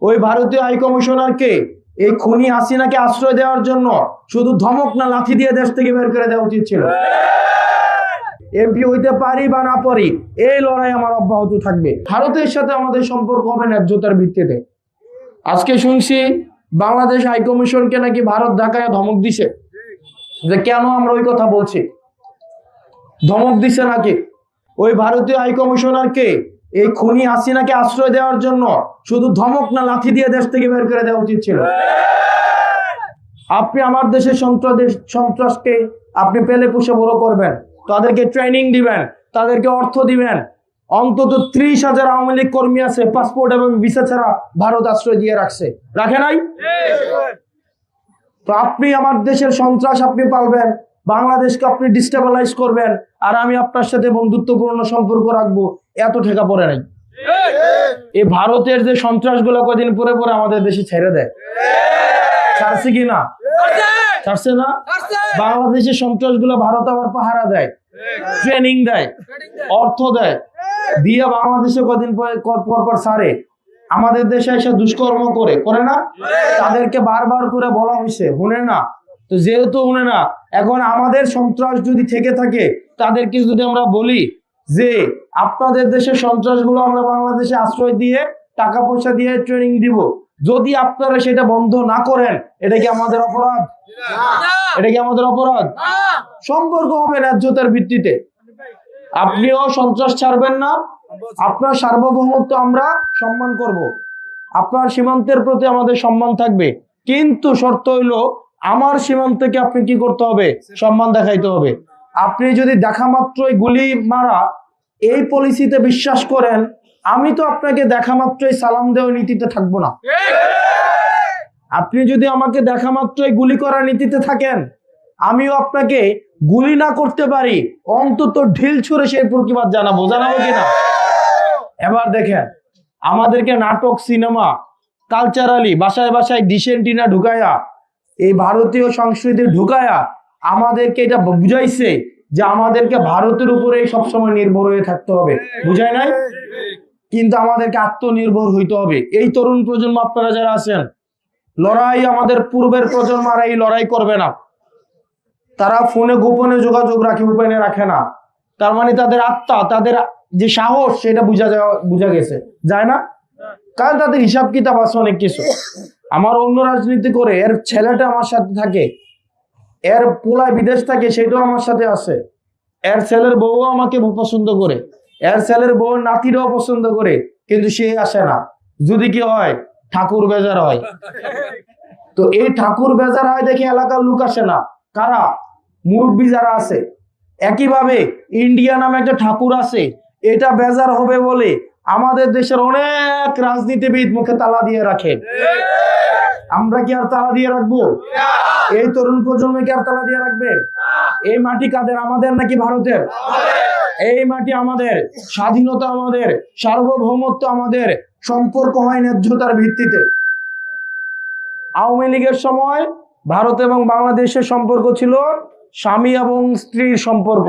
ওই ভারতীয় হাই কমিশনারকে এই খুনি হাসিনাকে আশ্রয় দেওয়ার জন্য শুধু ধমক না লাঠি দিয়ে দেশ থেকে বের করে দেওয়া উচিত ছিল। এমপি হইতে পারি বা না পারি, এই লড়াই আমার অব্যাহত থাকবে। ভারতের সাথে আমাদের সম্পর্ক হবে ন্যায্যতার ভিত্তিতে। আজকে শুনছি বাংলাদেশ হাই কমিশনকে নাকি ভারত ঢাকায় ধমক দিছে, যে কেন আমরা ওই কথা বলছি, ধমক দিছে নাকি। ওই ভারতীয় হাই কমিশনারকে এই খুনি হাসিনাকে আশ্রয় দেওয়ার জন্য শুধু ধমক না লাঠি দিয়ে দেশ থেকে বের করে দেওয়া উচিত ছিল। আপনি আমার দেশের সন্ত্রাসকে আপনি পেলে পুষে বড় করবেন, তাদেরকে ট্রেনিং দিবেন, তাদেরকে অর্থ দিবেন। অন্তত 30,000 আওয়ামী লীগ কর্মী আছে পাসপোর্ট এবং ভিসা ছাড়া ভারত আশ্রয় দিয়ে রাখে নাই। তো আপনি আমার দেশের সন্ত্রাস আপনি পালবেন, বাংলাদেশকে আপনি ডিস্টেবিলাইজ করবেন, আর আমি আপনার সাথে বন্ধুত্বপূর্ণ সম্পর্ক রাখবো, এত ঠেকা পড়ে নাই। এই ভারতের যে সন্ত্রাস গুলো কদিন পরে পরে আমাদের দেশে ছেড়ে দেয়, ছাড়ছে কি না? ছাড়ছে না? বাংলাদেশের সন্ত্রাস গুলো ভারত আবার পাহারা দেয়, ট্রেনিং দেয়, অর্থ দেয়, দিয়ে বাংলাদেশে কদিন পর ছাড়ে। আমাদের দেশে এসে দুষ্কর্ম করে না, তাদেরকে বারবার করে বলা হয়েছে, শুনে না। তো যেহেতু শুনে না, এখন আমাদের সন্ত্রাস যদি থেকে থাকে, তাদেরকে যদি আমরা বলি যে আপনাদের দেশের সন্ত্রাস গুলো আমরা বাংলাদেশে আশ্রয় দিয়ে টাকা পয়সা দিয়ে ট্রেনিং দিব, যদি আপনারা সেটা বন্ধ না করেন, এটা কি আমাদের অপরাধ? এটা কি আমাদের অপরাধ? সম্পর্ক হবে ন্যায্যতার ভিত্তিতে। আপনিও সন্ত্রাস ছাড়বেন না, আপনার সার্বভৌমত্ব আমরা সম্মান করব, আপনার সীমান্তের প্রতি আমাদের সম্মান থাকবে, কিন্তু শর্ত হইলো আমার সীমান্তকে আপনি কি করতে হবে? সম্মান দেখাইতে হবে। আপনি যদি দেখা মাত্রই গুলি মারা এই পলিসিতে বিশ্বাস করেন, আমি তো আপনাকে দেখা মাত্রই সালাম দেওয়া নীতিতে থাকবো না। আপনি যদি আমাকে দেখা মাত্রই গুলি করার নীতিতে থাকেন, আমিও আপনাকে গুলি না করতে পারি, অন্তত ঢিল ছুঁড়ে সেই প্রতিবাদ জানাবো কিনা? এবার দেখেন, আমাদেরকে নাটক, সিনেমা, কালচারালি বাসায় বাসায় ডিসেন্টিনা ঢুকায়া, এই ভারতীয় সংস্কৃতি ঢুকায়া আমাদেরকে এটা বুঝাইছে যে আমাদেরকে ভারতের উপরে সবসময় নির্ভর হয়ে থাকতে হবে, বুঝায় নাই? কিন্তু আমাদেরকে আত্মনির্ভর হইতে হবে। এই তরুণ প্রজন্ম আপনারা যারা আছেন, লড়াই আমাদের পূর্বের প্রজন্মরা এই লড়াই করবে না। তারা ফোনে গোপনে যোগাযোগ রাখে, উপেনে রাখে না। তার মানে তাদের আত্মা, তাদের যে সাহস, সেটা বুঝা গেছে, যায় না? কারণ তাদের হিসাব কিতাব আছে অনেক কিছু। আমার অন্য রাজনীতি করে, এর ছেলেটা আমার সাথে থাকে, এর পোলায় বিদেশ থাকে, সেটাও আমার সাথে আছে, এর ছেলের বউ আমাকে পছন্দ করে, এর ছেলের বউর নাতিরাও পছন্দ করে, কিন্তু সে আসে না। যদি কি হয়, ঠাকুর বেজার হয়। তো এই ঠাকুর বেজার হয় দেখে এলাকার লোক আসে না। কারা? মুরব্বী যারা আছে। একইভাবে ইন্ডিয়া নামে একটা ঠাকুর আছে, এটা বেজার হবে বলে আমাদের দেশের অনেক রাজনীতিবিদ মুখে তালা দিয়ে রাখে। আমরা কি আর তালা দিয়ে রাখবো? এই তরুণ প্রজন্ম কি আর তালা দিয়ে রাখবে? এই মাটি কাদের? আমাদের নাকি ভারতের? এই মাটি আমাদের, স্বাধীনতা আমাদের, সার্বভৌমত্ব আমাদের। সম্পর্ক হয় ন্যায্যতার ভিত্তিতে। আওয়ামী লীগের সময় ভারত এবং বাংলাদেশের সম্পর্ক ছিল স্বামী এবং স্ত্রীর সম্পর্ক,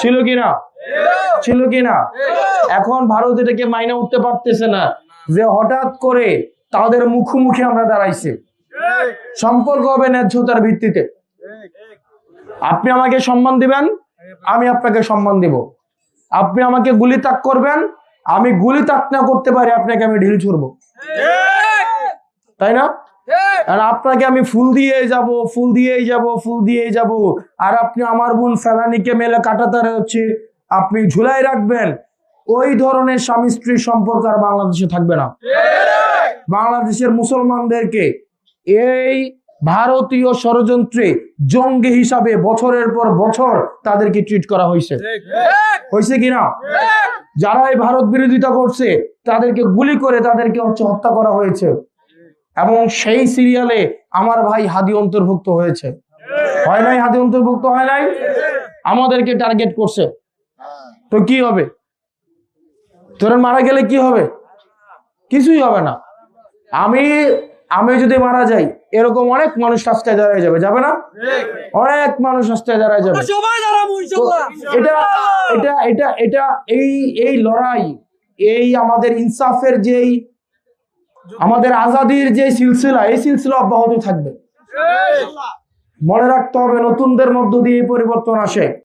ছিল কিনা? ছিল কিনা? এখন ভারত এটাকে মাইনে উঠতে পারতেছে না, যে হঠাৎ করে তাদের মুখোমুখি আমরা দাঁড়াইছি। সম্পর্ক হবে ন্যায্যতার ভিত্তিতে। আপনি আমাকে সম্মান দিবেন, আমি আপনাকে সম্মান দিব। আপনি আমাকে গুলি তাক করবেন, আমি গুলি তাক না করতে পারি, আপনাকে আমি ঢিল ছুড়বো, তাই না? আর আপনাকে আমি ফুল দিয়েই যাব, আর আপনি আমার বোন ফেলানিকে মেলে কাটাতারে আপনি ঝুলাই রাখবেন। ওই ধরনের স্বামী স্ত্রীর সম্পর্ক আর বাংলাদেশে থাকবে না। বাংলাদেশের মুসলমানদেরকে এই ভারতীয় ষড়যন্ত্রে জঙ্গি হিসাবে বছরের পর বছর তাদেরকে ট্রিট করা হয়েছে কিনা? যারা এই ভারত বিরোধিতা করছে, তাদেরকে গুলি করে তাদেরকে হত্যা করা হয়েছে, এবং সেই সিরিয়ালে আমার ভাই হাদি অন্তর্ভুক্ত হয়েছে। হয় নাই? হাদি অন্তর্ভুক্ত হয় নাই? আমাদেরকে টার্গেট করছে। তো কি হবে? তোরা মারা গেলে কি হবে? কিছুই হবে না। আমি যদি মারা যাই, এরকম অনেক মানুষ রাস্তায় দাঁড়ায় যাবে না? অনেক মানুষ রাস্তায় দাঁড়ায় যাবে। এটা এই লড়াই, এই আমাদের ইনসাফের যেই আমাদের আজাদির যে সিলসিলা, এই সিলসিলা অব্যাহত থাকবে। মনে রাখতে হবে নতুনদের মধ্য দিয়ে এই পরিবর্তন আসে।